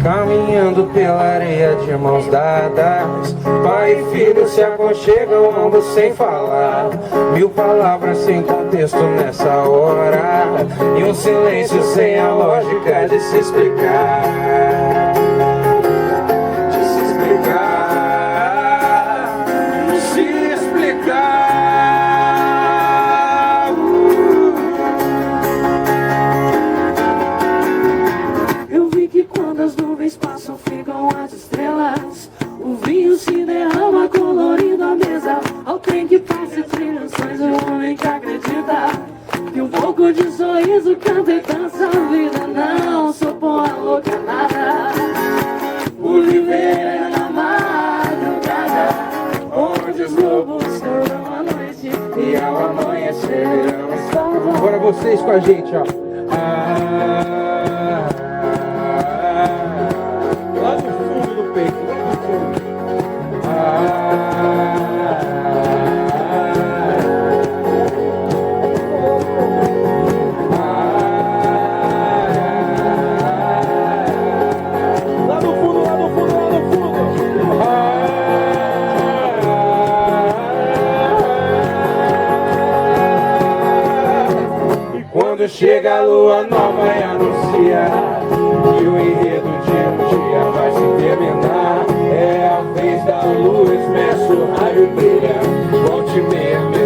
caminhando pela areia de mãos dadas. Pai e filho se aconchegam, ambos sem falar. Mil palavras sem contexto nessa hora, e um silêncio sem a lógica de se explicar. De se explicar. De se explicar. Eu vi que quando as nuvens passam ficam as estrelas. O vinho se derrama colorindo a mesa. Ao trem que passa trilha sonhos, o homem que acredita. E um pouco de sorriso canta e dança a vida. Não sou boa louca nada. Oliveira na madrugada, onde os lobos choram à noite e ao amanhecer elas falam. Agora vocês com a gente, ó. Lá no fundo do peito, lá no fundo. Lá no fundo, lá no fundo, lá no fundo. E quando chega a lua nova e anuncia que o enredo de um dia vai se terminar, é a vez da luz, meço o raio brilha, volte e meia.